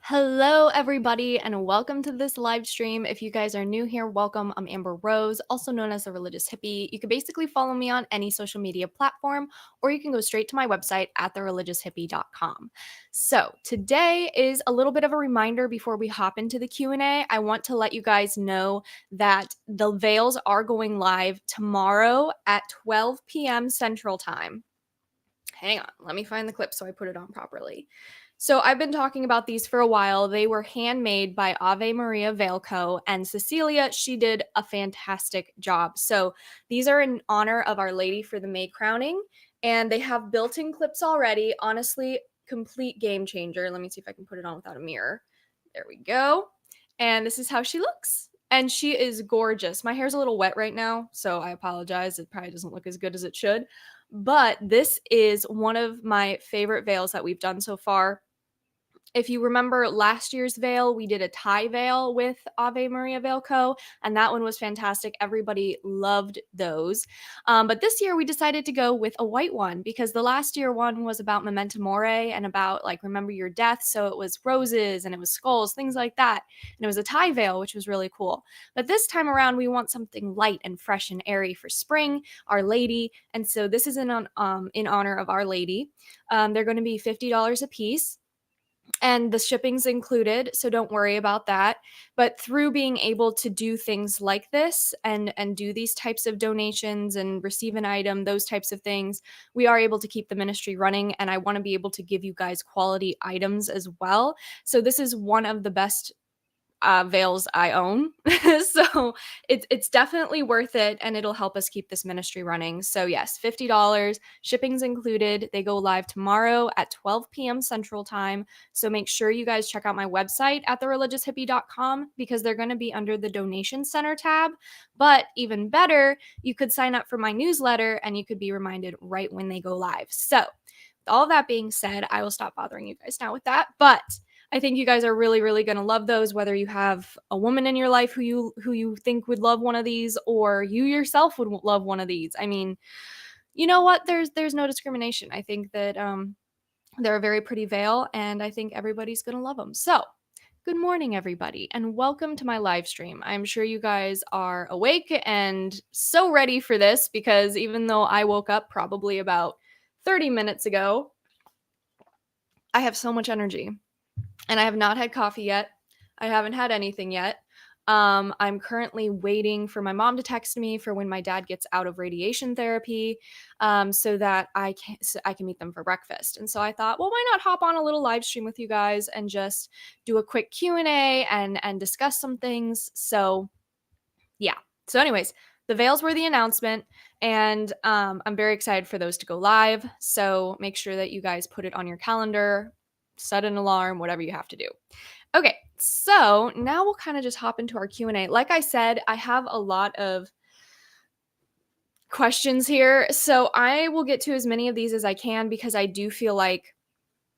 Hello, everybody, and welcome to this live stream. If you guys are new here, welcome. I'm Amber Rose, also known as the Religious Hippie. You can basically follow me on any social media platform, or you can go straight to my website at thereligioushippie.com. So today is a little bit of a reminder before we hop into the Q&A. I want to let you guys know that the veils are going live tomorrow at 12 p.m. Central Time. Hang on, let me find the clip so I put it on properly. So I've been talking about these for a while. They were handmade by Ave Maria Veil Co. And Cecilia, she did a fantastic job. So these are in honor of Our Lady for the May crowning. And they have built-in clips already. Honestly, complete game changer. Let me see if I can put it on without a mirror. There we go. And this is how she looks. And she is gorgeous. My hair's a little wet right now, so I apologize. It probably doesn't look as good as it should. But this is one of my favorite veils that we've done so far. If you remember last year's veil, we did a tie veil with Ave Maria Veil Co. And that one was fantastic. Everybody loved those. But this year we decided to go with a white one because the last year one was about memento mori and about like remember your death. So it was roses and it was skulls, things like that. And it was a tie veil, which was really cool. But this time around, we want something light and fresh and airy for spring, Our Lady. And so this is in honor of Our Lady. They're going to be $50 a piece. And the shipping's included, so don't worry about that. But through being able to do things like this and do these types of donations and receive an item, those types of things, we are able to keep the ministry running. And I want to be able to give you guys quality items as well. So this is one of the best veils I own. So it's definitely worth it, and it'll help us keep this ministry running. So yes, $50, shipping's included. They go live tomorrow at 12 p.m. Central Time. So make sure you guys check out my website at thereligioushippie.com because they're going to be under the donation center tab. But even better, you could sign up for my newsletter and you could be reminded right when they go live. So with all of that being said, I will stop bothering you guys now with that. But I think you guys are really, really going to love those, whether you have a woman in your life who you think would love one of these, or you yourself would love one of these. I mean, you know what? There's no discrimination. I think that they're a very pretty veil, and I think everybody's going to love them. So, good morning, everybody, and welcome to my live stream. I'm sure you guys are awake and so ready for this because even though I woke up probably about 30 minutes ago, I have so much energy. And I have not had coffee yet. I haven't had anything yet. I'm currently waiting for my mom to text me for when my dad gets out of radiation therapy, so that I can meet them for breakfast. And so I thought, well, why not hop on a little live stream with you guys and just do a quick Q&A and discuss some things. So yeah. So anyways, the veils were the announcement, and I'm very excited for those to go live. So make sure that you guys put it on your calendar, set an alarm, whatever you have to do. Okay, so now we'll kind of just hop into our Q&A. Like I said, I have a lot of questions here, so I will get to as many of these as I can because I do feel like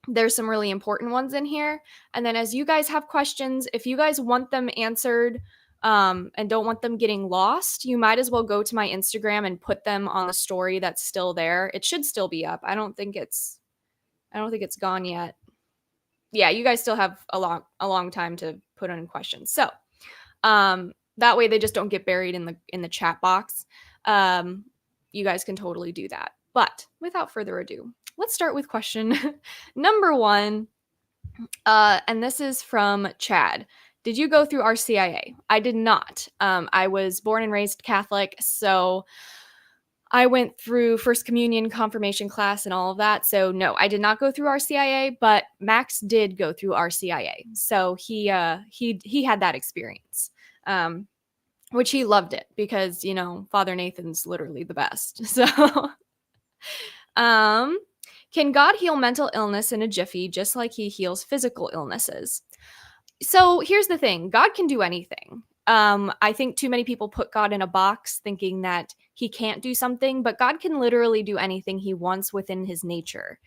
there's some really important ones in here. And then as you guys have questions, if you guys want them answered and don't want them getting lost, you might as well go to my Instagram and put them on the story that's still there. It should still be up. I don't think it's gone yet. Yeah, you guys still have a long time to put in questions. So that way they just don't get buried in the chat box. You guys can totally do that. But without further ado, let's start with question number 1. And this is from Chad. Did you go through RCIA? I did not. I was born and raised Catholic, so I went through First Communion, confirmation class, and all of that. So no, I did not go through RCIA, but Max did go through RCIA. So he had that experience, which he loved it because, you know, Father Nathan's literally the best. So, can God heal mental illness in a jiffy just like he heals physical illnesses? So here's the thing. God can do anything. I think too many people put God in a box thinking that he can't do something, but God can literally do anything he wants within his nature.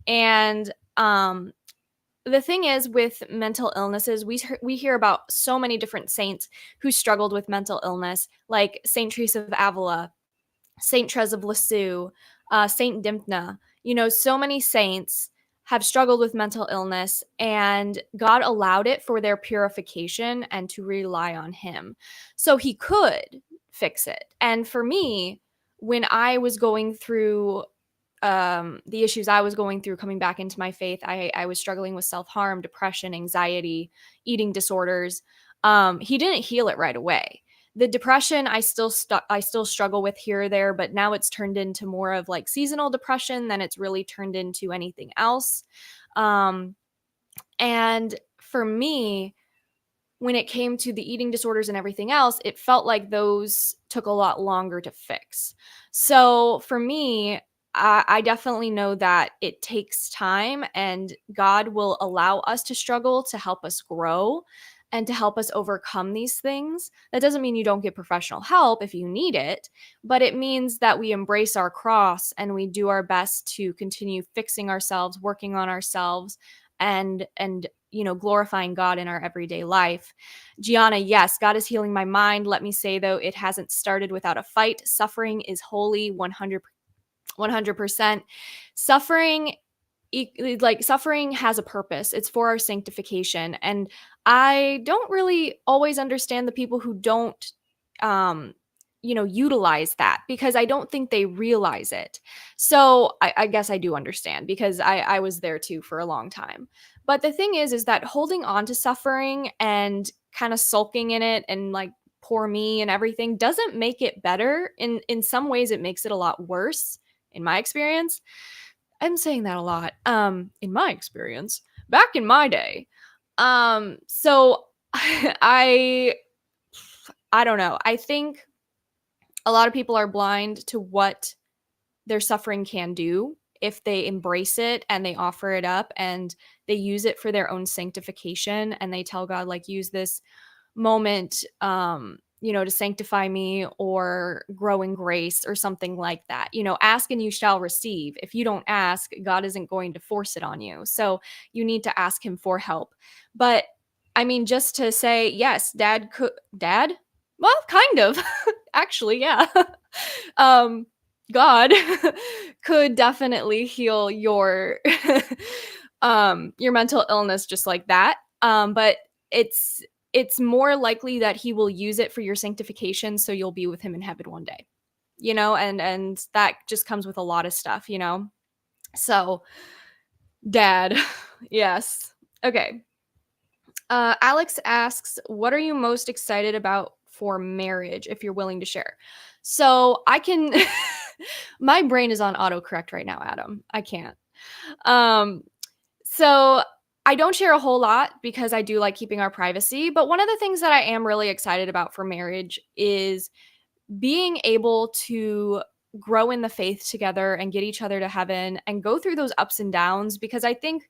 And the thing is with mental illnesses, we hear about so many different saints who struggled with mental illness, like Saint Teresa of Avila, Saint Therese of Lisieux, Saint Dimphna, you know, so many saints have struggled with mental illness, and God allowed it for their purification and to rely on Him. So He could fix it. And for me, when I was going through the issues I was going through coming back into my faith, I was struggling with self harm, depression, anxiety, eating disorders. He didn't heal it right away. The depression I still struggle with here or there, but now it's turned into more of like seasonal depression than it's really turned into anything else. Um, and for me, when it came to the eating disorders and everything else, it felt like those took a lot longer to fix. So for me, I definitely know that it takes time, and God will allow us to struggle to help us grow and to help us overcome these things. That doesn't mean you don't get professional help if you need it, but it means that we embrace our cross and we do our best to continue fixing ourselves, working on ourselves, and glorifying God in our everyday life. Gianna, yes, God is healing my mind. Let me say, though, it hasn't started without a fight. Suffering is holy, 100%. Suffering, suffering has a purpose. It's for our sanctification. And I don't really always understand the people who don't utilize that, because I don't think they realize it. So I guess I do understand, because I was there too for a long time. But the thing is that holding on to suffering and kind of sulking in it and like poor me and everything doesn't make it better. In some ways it makes it a lot worse, in my experience. I'm saying that a lot. In my experience, back in my day. So I I don't know. I think a lot of people are blind to what their suffering can do if they embrace it and they offer it up and they use it for their own sanctification, and they tell God, like, use this moment to sanctify me or grow in grace or something like that. Ask and you shall receive. If you don't ask, God isn't going to force it on you. So you need to ask Him for help. But I mean, just to say, yes, dad, well, kind of. Actually, yeah. um God could definitely heal your mental illness just like that. But it's more likely that He will use it for your sanctification, so you'll be with Him in heaven one day. And that just comes with a lot of stuff. So, dad, yes. Okay. Alex asks, what are you most excited about for marriage, if you're willing to share? So I can, my brain is on autocorrect right now, Adam. I can't. Um, so I don't share a whole lot because I do like keeping our privacy. But one of the things that I am really excited about for marriage is being able to grow in the faith together and get each other to heaven and go through those ups and downs, because I think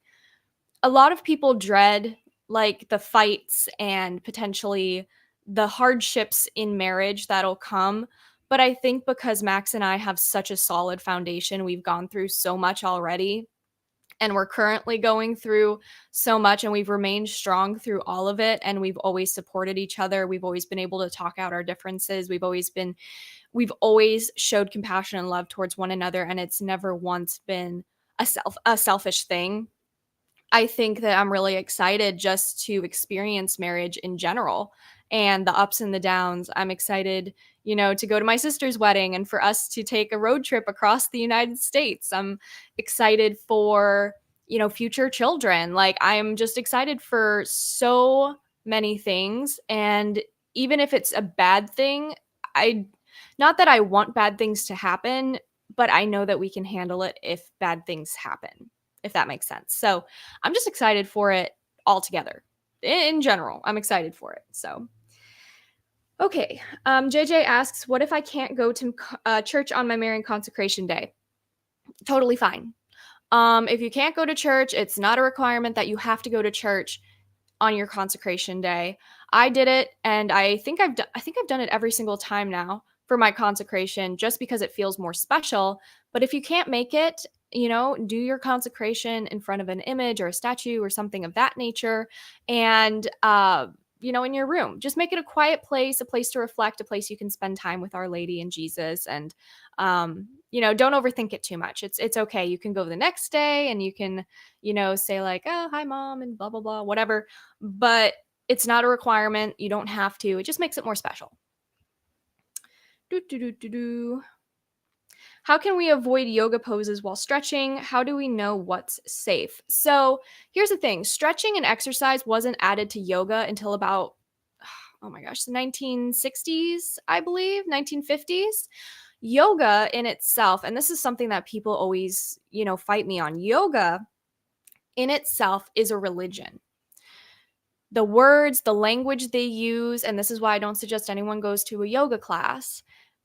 a lot of people dread like the fights and potentially the hardships in marriage that'll come. But I think because Max and I have such a solid foundation, we've gone through so much already, and we're currently going through so much, and we've remained strong through all of it, and we've always supported each other. We've always been able to talk out our differences. We've always showed compassion and love towards one another, and it's never once been a selfish thing. I think that I'm really excited just to experience marriage in general and the ups and the downs. I'm excited, to go to my sister's wedding and for us to take a road trip across the United States. I'm excited for, future children. Like, I'm just excited for so many things. And even if it's a bad thing, not that I want bad things to happen, but I know that we can handle it if bad things happen, if that makes sense. So I'm just excited for it altogether. In general, I'm excited for it. So, okay. JJ asks, what if I can't go to church on my married consecration day? Totally fine. If you can't go to church, it's not a requirement that you have to go to church on your consecration day. I did it, and I think I've done it every single time now for my consecration, just because it feels more special. But if you can't make it, do your consecration in front of an image or a statue or something of that nature, and in your room. Just make it a quiet place, a place to reflect, a place you can spend time with Our Lady and Jesus. And, don't overthink it too much. It's okay. You can go the next day and you can, say like, oh, hi, Mom, and blah, blah, blah, whatever. But it's not a requirement. You don't have to. It just makes it more special. Do, do, do, do, do. How can we avoid yoga poses while stretching? How do we know what's safe? So here's the thing. Stretching and exercise wasn't added to yoga until about, oh my gosh, the 1960s, I believe, 1950s. Yoga in itself, and this is something that people always, fight me on. Yoga in itself is a religion. The words, the language they use, and this is why I don't suggest anyone goes to a yoga class,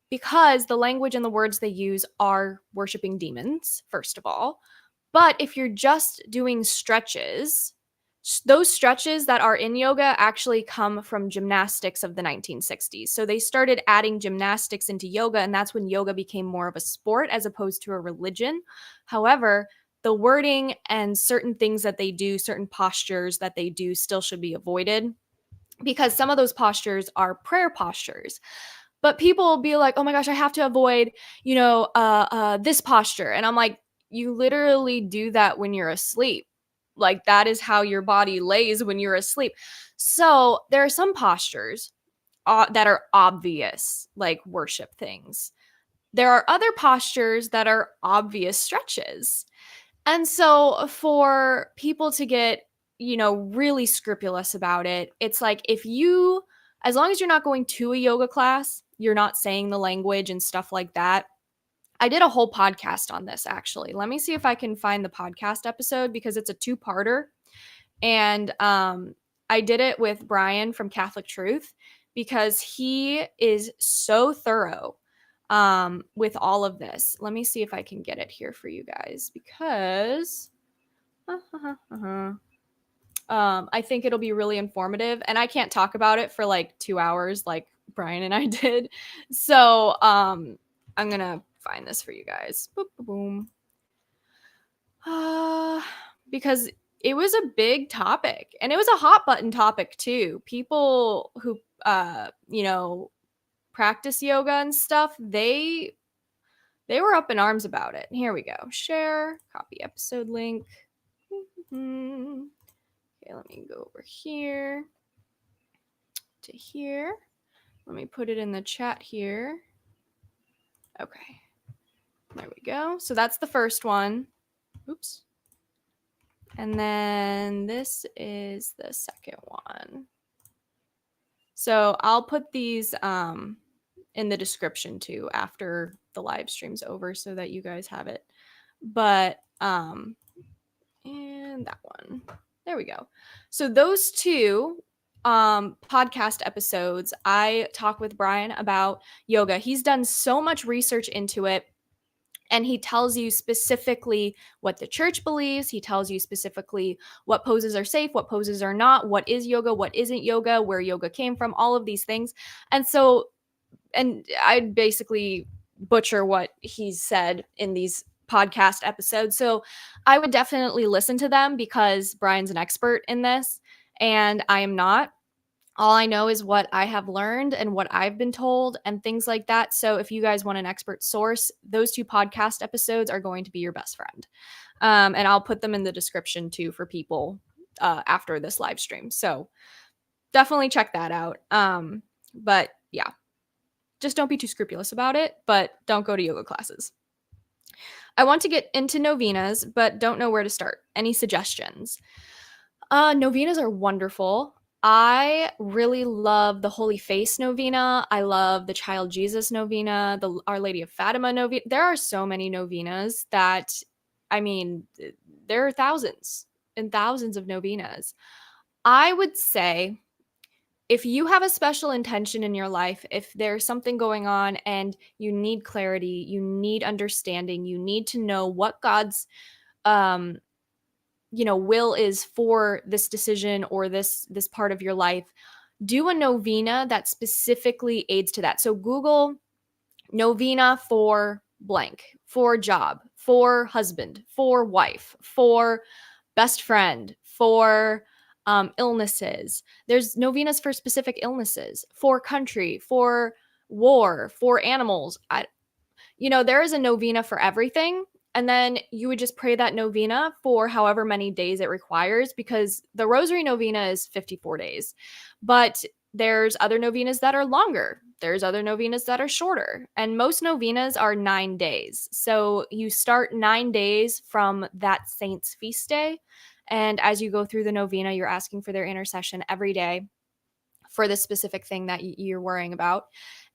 because the language and the words they use are worshiping demons, first of all. But if you're just doing stretches, those stretches that are in yoga actually come from gymnastics of the 1960s. So they started adding gymnastics into yoga, and that's when yoga became more of a sport as opposed to a religion. However, the wording and certain things that they do, certain postures that they do, still should be avoided, because some of those postures are prayer postures. But people will be like, oh my gosh, I have to avoid, this posture. And I'm like, you literally do that when you're asleep. Like, that is how your body lays when you're asleep. So there are some postures that are obvious, like worship things. There are other postures that are obvious stretches. And so for people to get, really scrupulous about it, it's like, as long as you're not going to a yoga class, you're not saying the language and stuff like that. I did a whole podcast on this, actually. Let me see if I can find the podcast episode, because it's a 2-parter. And I did it with Brian from Catholic Truth, because he is so thorough with all of this. Let me see if I can get it here for you guys, because I think it'll be really informative, and I can't talk about it for like 2 hours like Brian and I did. So I'm gonna find this for you guys. Boom, boom. Because it was a big topic, and it was a hot button topic too. People who practice yoga and stuff, they were up in arms about it. Here we go. Share, copy episode link. Okay, let me go over here to here. Let me put it in the chat here. Okay, there we go. So that's the first one. Oops. And then this is the second one. So I'll put these in the description too after the live stream's over, so that you guys have it. But and that one. There we go. So those two podcast episodes, I talk with Brian about yoga. He's done so much research into it, and he tells you specifically what the church believes. He tells you specifically what poses are safe, what poses are not, what is yoga, what isn't yoga, where yoga came from, all of these things. And I basically butcher what he's said in these podcast episodes. So I would definitely listen to them, because Brian's an expert in this and I am not. All I know is what I have learned and what I've been told and things like that. So if you guys want an expert source, those 2 podcast episodes are going to be your best friend. And I'll put them in the description too for people after this live stream. So definitely check that out. But yeah, just don't be too scrupulous about it, but don't go to yoga classes. I want to get into novenas, but don't know where to start. Any suggestions? Novenas are wonderful. I really love the Holy Face novena. I love the Child Jesus novena, the Our Lady of Fatima novena. There are so many novenas that, there are thousands and thousands of novenas. I would say, if you have a special intention in your life, if there's something going on and you need clarity, you need understanding, you need to know what God's will is for this decision or this part of your life, do a novena that specifically aids to that. So Google novena for blank, for job, for husband, for wife, for best friend, for illnesses. There's novenas for specific illnesses, for country, for war, for animals. There is a novena for everything. And then you would just pray that novena for however many days it requires, because the Rosary Novena is 54 days. But there's other novenas that are longer. There's other novenas that are shorter. And most novenas are 9 days. So you start 9 days from that saint's feast day. And as you go through the novena, you're asking for their intercession every day for the specific thing that you're worrying about.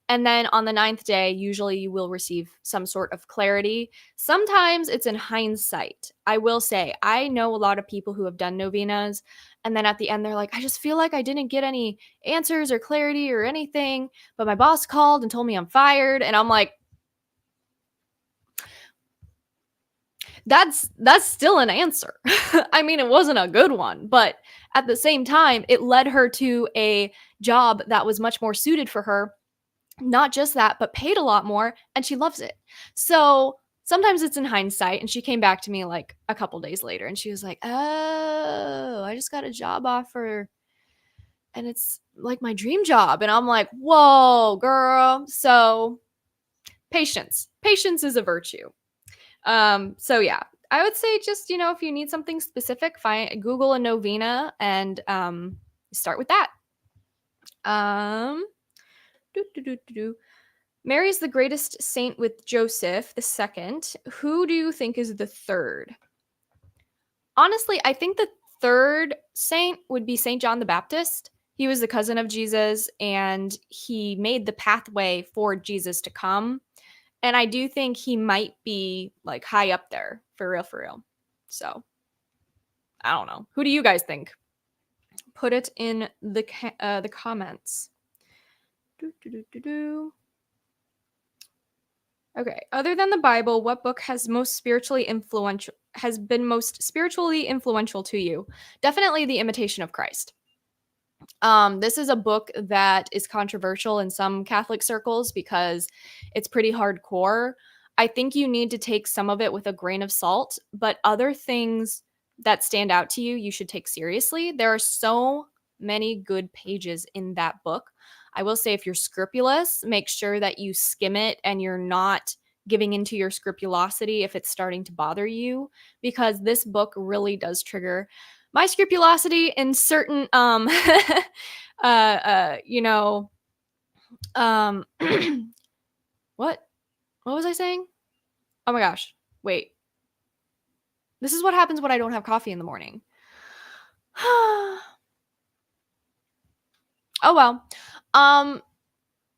And then on the 9th day, usually you will receive some sort of clarity. Sometimes it's in hindsight. I will say, I know a lot of people who have done novenas, and then at the end, they're like, I just feel like I didn't get any answers or clarity or anything, but my boss called and told me I'm fired. And I'm like, that's still an answer. I mean, it wasn't a good one, but at the same time, it led her to a job that was much more suited for her. Not just that, but paid a lot more, and she loves it. So sometimes it's in hindsight. And she came back to me like a couple days later, and she was like, oh, I just got a job offer and it's like my dream job. And I'm like, whoa, girl. So patience is a virtue. So yeah, I would say just, if you need something specific, Google a novena and start with that. Mary's the greatest saint with Joseph the second. Who do you think is the third? Honestly, I think the third saint would be Saint John the Baptist. He was the cousin of Jesus, and he made the pathway for Jesus to come. And I do think he might be like high up there, for real. So I don't know. Who do you guys think? Put it in the comments. Okay. Other than the Bible, what book has been most spiritually influential to you? Definitely The Imitation of Christ. This is a book that is controversial in some Catholic circles because it's pretty hardcore. I think you need to take some of it with a grain of salt, but other things that stand out to you, you should take seriously. There are so many good pages in that book. I will say, if you're scrupulous, make sure that you skim it and you're not giving into your scrupulosity if it's starting to bother you, because this book really does trigger my scrupulosity in certain what was I saying? Oh my gosh, wait, this is what happens when I don't have coffee in the morning. Oh well.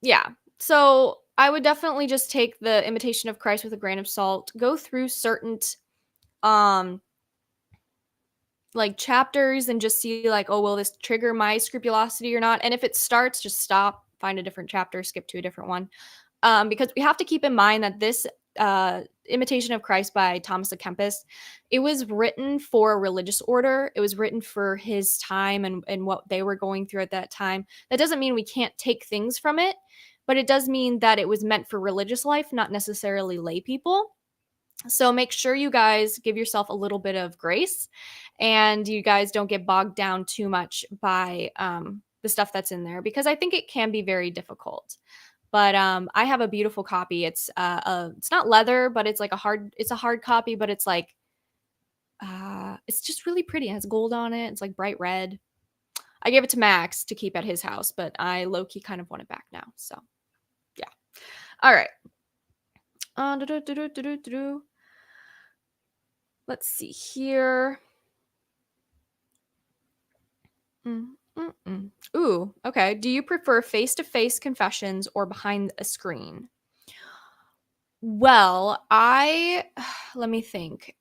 Yeah, so I would definitely just take The Imitation of Christ with a grain of salt. Go through certain like chapters and just see like, oh, will this trigger my scrupulosity or not? And if it starts, just stop, find a different chapter, skip to a different one. Because we have to keep in mind that this Imitation of Christ by Thomas à Kempis, it was written for a religious order. It was written for his time and what they were going through at that time. That doesn't mean we can't take things from it, but it does mean that it was meant for religious life, not necessarily lay people. So make sure you guys give yourself a little bit of grace and you guys don't get bogged down too much by the stuff that's in there, because I think it can be very difficult. But I have a beautiful copy. It's not leather, but it's like a hard copy, but it's like it's just really pretty. It has gold on it. It's like bright red. I gave it to Max to keep at his house, but I low-key kind of want it back now. So yeah. All right. Let's see here. Ooh, okay. Do you prefer face-to-face confessions or behind a screen? Well, let me think.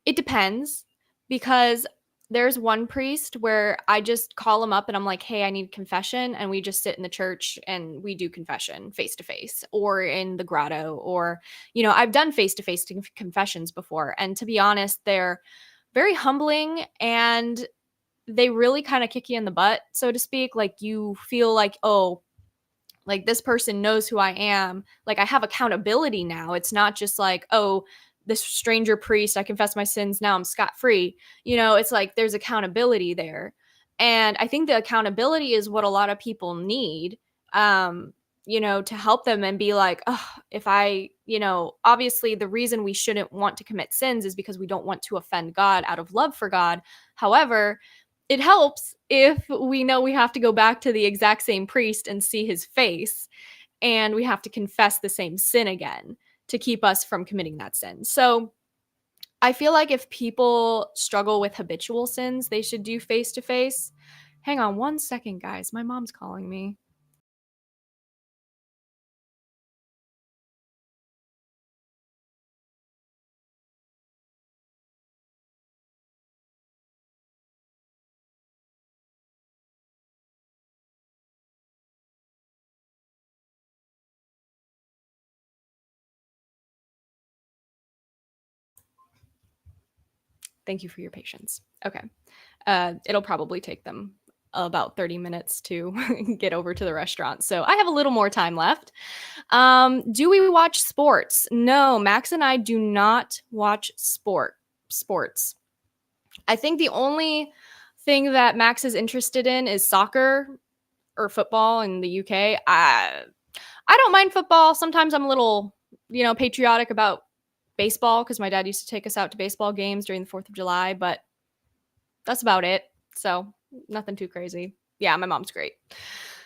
It depends, because there's one priest where I just call him up and I'm like, hey, I need confession. And we just sit in the church and we do confession face to face, or in the grotto, or, I've done face to face confessions before. And to be honest, they're very humbling and they really kind of kick you in the butt, so to speak. Like, you feel like, oh, like this person knows who I am. Like, I have accountability now. It's not just like, oh, this stranger priest, I confess my sins, now I'm scot-free. It's like there's accountability there. And I think the accountability is what a lot of people need, um, to help them and be like, oh, if I, obviously the reason we shouldn't want to commit sins is because we don't want to offend God out of love for God. However, it helps if we know we have to go back to the exact same priest and see his face, and we have to confess the same sin again to keep us from committing that sin. So I feel like if people struggle with habitual sins, they should do face to face. Hang on one second, guys. My mom's calling me. Thank you for your patience. Okay. It'll probably take them about 30 minutes to get over to the restaurant. So I have a little more time left. Do we watch sports? No, Max and I do not watch sports. I think the only thing that Max is interested in is soccer or football in the UK. I don't mind football. Sometimes I'm a little, patriotic about baseball because my dad used to take us out to baseball games during the 4th of July, but that's about it. So nothing too crazy. Yeah, my mom's great.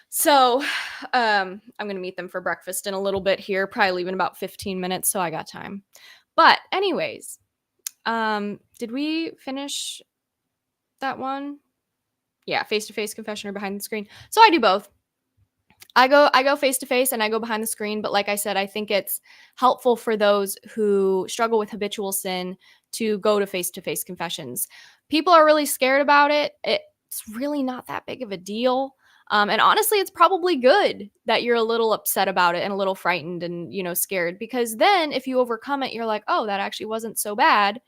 So I'm going to meet them for breakfast in a little bit here, probably leave in about 15 minutes. So I got time. But anyways, did we finish that one? Yeah, face-to-face confession or behind the screen. So I do both. I go face to face and I go behind the screen, but like I said, I think it's helpful for those who struggle with habitual sin to go to face confessions. People are really scared about it. It's really not that big of a deal. And honestly, it's probably good that you're a little upset about it and a little frightened and, scared, because then if you overcome it, you're like, oh, that actually wasn't so bad.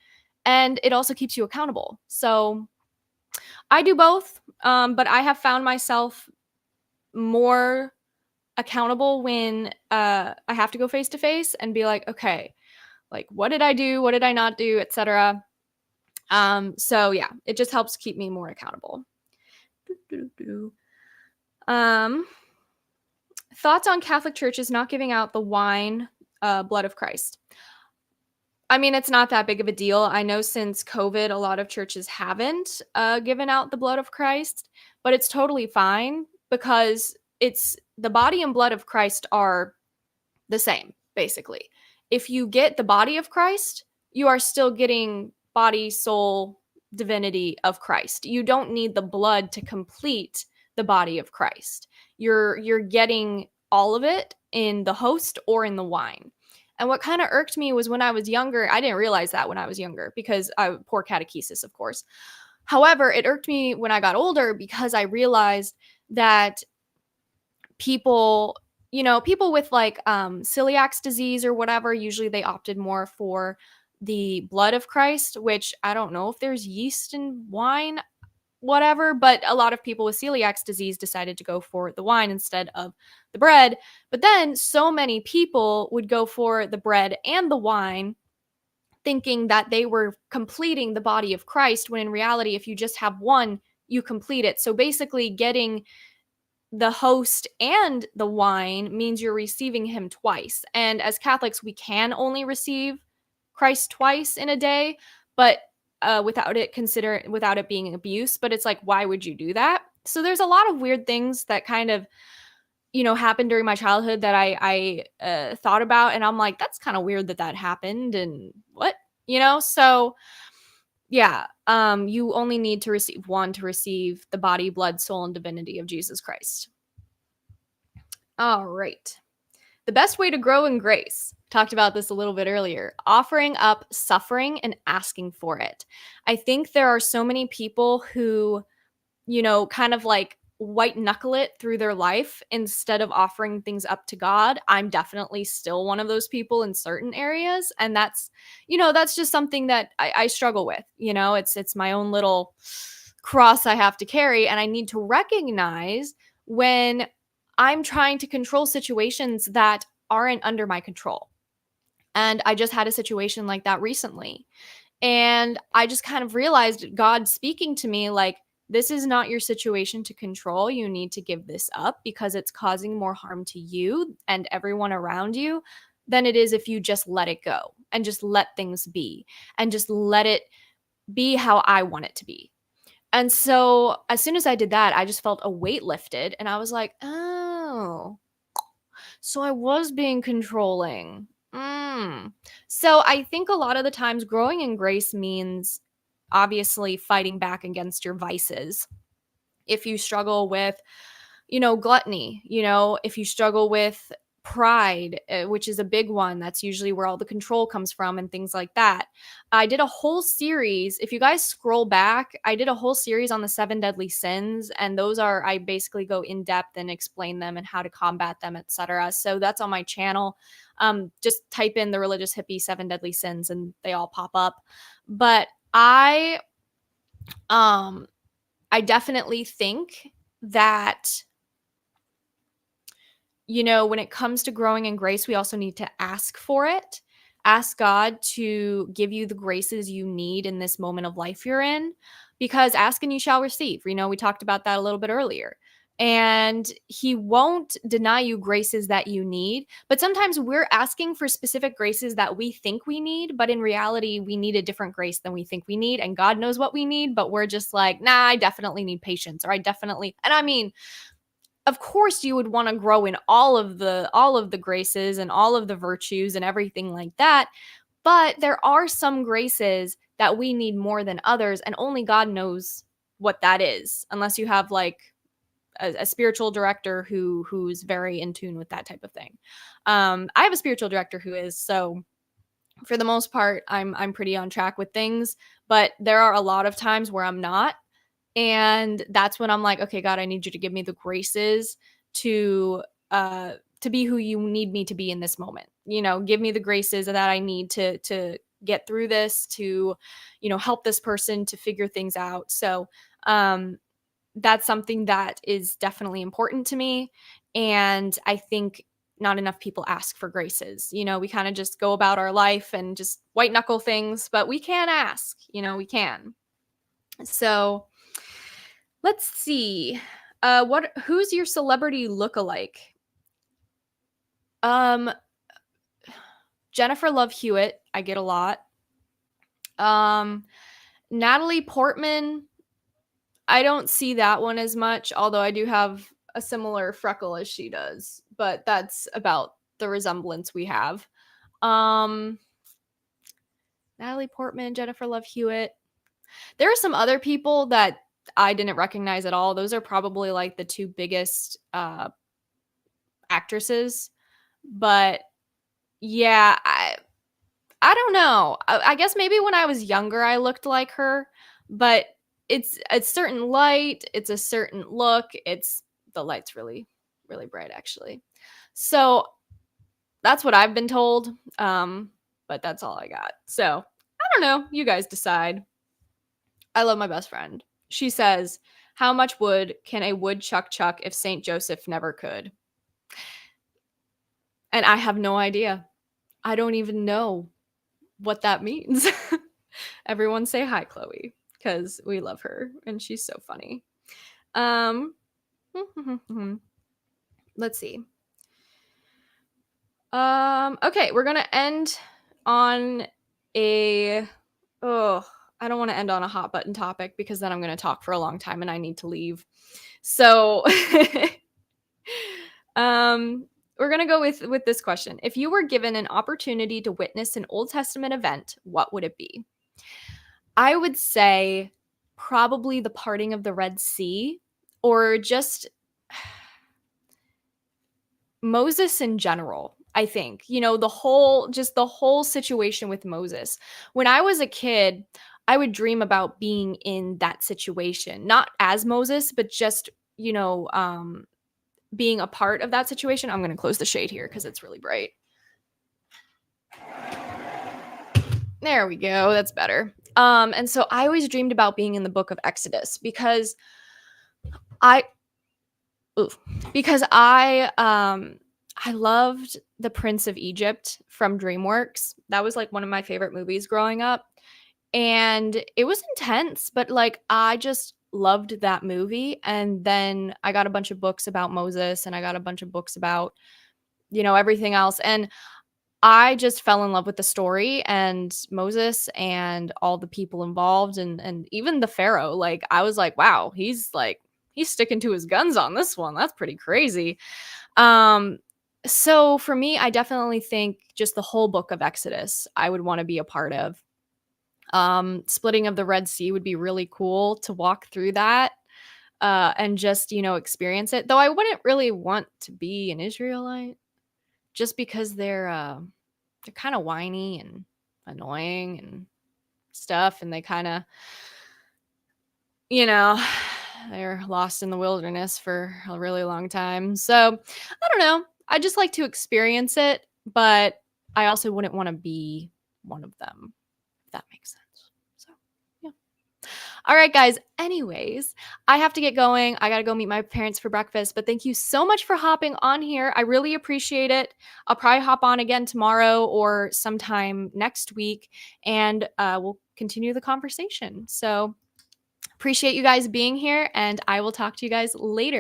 And it also keeps you accountable. So I do both. But I have found myself more accountable when I have to go face to face and be like, okay, like what did I do? What did I not do, etc. So yeah, it just helps keep me more accountable. Um, thoughts on Catholic churches not giving out the wine, blood of Christ? I mean, it's not that big of a deal. I know since COVID, a lot of churches haven't given out the blood of Christ, but it's totally fine because it's the body and blood of Christ are the same, basically. If you get the body of Christ, you are still getting body, soul, divinity of Christ. You don't need the blood to complete the body of Christ. You're getting all of it in the host or in the wine. And what kind of irked me was when I was younger, I didn't realize that when I was younger because poor catechesis, of course. However, it irked me when I got older because I realized that people people with like celiac disease or whatever, usually they opted more for the blood of Christ, which I don't know if there's yeast in wine, whatever, but a lot of people with celiac disease decided to go for the wine instead of the bread. But then so many people would go for the bread and the wine, thinking that they were completing the body of Christ, when in reality, if you just have one, you complete it. So basically getting the host and the wine means you're receiving him twice. And as Catholics, we can only receive Christ twice in a day, but without it being abuse. But it's like, why would you do that? So there's a lot of weird things that kind of happened during my childhood that I thought about, and I'm like, that's kind of weird that happened, and what, so yeah, you only need to receive one to receive the body, blood, soul, and divinity of Jesus Christ. All right. The best way to grow in grace. Talked about this a little bit earlier. Offering up suffering and asking for it. I think there are so many people who, kind of like white knuckle it through their life instead of offering things up to God. I'm definitely still one of those people in certain areas. And that's just something that I struggle with. It's my own little cross I have to carry. And I need to recognize when I'm trying to control situations that aren't under my control. And I just had a situation like that recently. And I just kind of realized God speaking to me like, this is not your situation to control. You need to give this up because it's causing more harm to you and everyone around you than it is if you just let it go and just let things be and just let it be how I want it to be. And so as soon as I did that, I just felt a weight lifted and I was like, oh, so I was being controlling. So I think a lot of the times growing in grace means obviously fighting back against your vices. If you struggle with, gluttony, if you struggle with pride, which is a big one, that's usually where all the control comes from and things like that. I did a whole series. If you guys scroll back, I did a whole series on the 7 deadly sins, and those are, I basically go in depth and explain them and how to combat them, etc. So that's on my channel. Just type in the religious hippie 7 deadly sins and they all pop up. But um I definitely think that, when it comes to growing in grace, we also need to ask for it. Ask God to give you the graces you need in this moment of life you're in, because ask and you shall receive. We talked about that a little bit earlier. And He won't deny you graces that you need. But sometimes we're asking for specific graces that we think we need, but in reality, we need a different grace than we think we need. And God knows what we need, but we're just like, nah, I definitely need patience, or I definitely, and I mean, of course you would want to grow in all of the graces and all of the virtues and everything like that, but there are some graces that we need more than others, and only God knows what that is, unless you have like a spiritual director who's very in tune with that type of thing. I have a spiritual director who is, so for the most part I'm pretty on track with things, but there are a lot of times where I'm not. And that's when I'm like, okay, God, I need you to give me the graces to be who you need me to be in this moment. Give me the graces that I need to get through this, to, help this person to figure things out. So that's something that is definitely important to me. And I think not enough people ask for graces. We kind of just go about our life and just white knuckle things, but we can ask, we can. So let's see. Who's your celebrity lookalike? Jennifer Love Hewitt, I get a lot. Natalie Portman, I don't see that one as much, although I do have a similar freckle as she does, but that's about the resemblance we have. Natalie Portman, Jennifer Love Hewitt. There are some other people that I didn't recognize at all. Those are probably like the two biggest actresses. But yeah, I don't know. I guess maybe when I was younger I looked like her, but it's a certain light, it's a certain look. The light's really, really bright actually. So that's what I've been told. But that's all I got. So I don't know. You guys decide. I love my best friend. She says, how much wood can a woodchuck chuck if St. Joseph never could? And I have no idea. I don't even know what that means. Everyone say hi, Chloe, because we love her and she's so funny. Let's see. Okay, we're gonna end on I don't want to end on a hot button topic because then I'm gonna talk for a long time and I need to leave. So we're gonna go with this question. If you were given an opportunity to witness an Old Testament event, what would it be? I would say probably the parting of the Red Sea, or just Moses in general. I think, the whole situation with Moses. When I was a kid, I would dream about being in that situation, not as Moses, but just, being a part of that situation. I'm going to close the shade here because it's really bright. There we go. That's better. And so I always dreamed about being in the book of Exodus because I I loved The Prince of Egypt from DreamWorks. That was like one of my favorite movies growing up. And it was intense, but like I just loved that movie. And then I got a bunch of books about Moses and I got a bunch of books about, everything else. And I just fell in love with the story and Moses and all the people involved and even the Pharaoh. Like I was like, wow, he's sticking to his guns on this one. That's pretty crazy. Um, so for me, I definitely think just the whole book of Exodus, I would want to be a part of. Splitting of the Red Sea would be really cool to walk through that and just, experience it. Though I wouldn't really want to be an Israelite just because they're kind of whiny and annoying and stuff and they kind of, you know, they're lost in the wilderness for a really long time. So, I don't know. I just like to experience it, but I also wouldn't want to be one of them, if that makes sense. So, yeah. All right, guys. Anyways, I have to get going. I got to go meet my parents for breakfast, but thank you so much for hopping on here. I really appreciate it. I'll probably hop on again tomorrow or sometime next week and we'll continue the conversation. So, appreciate you guys being here, and I will talk to you guys later.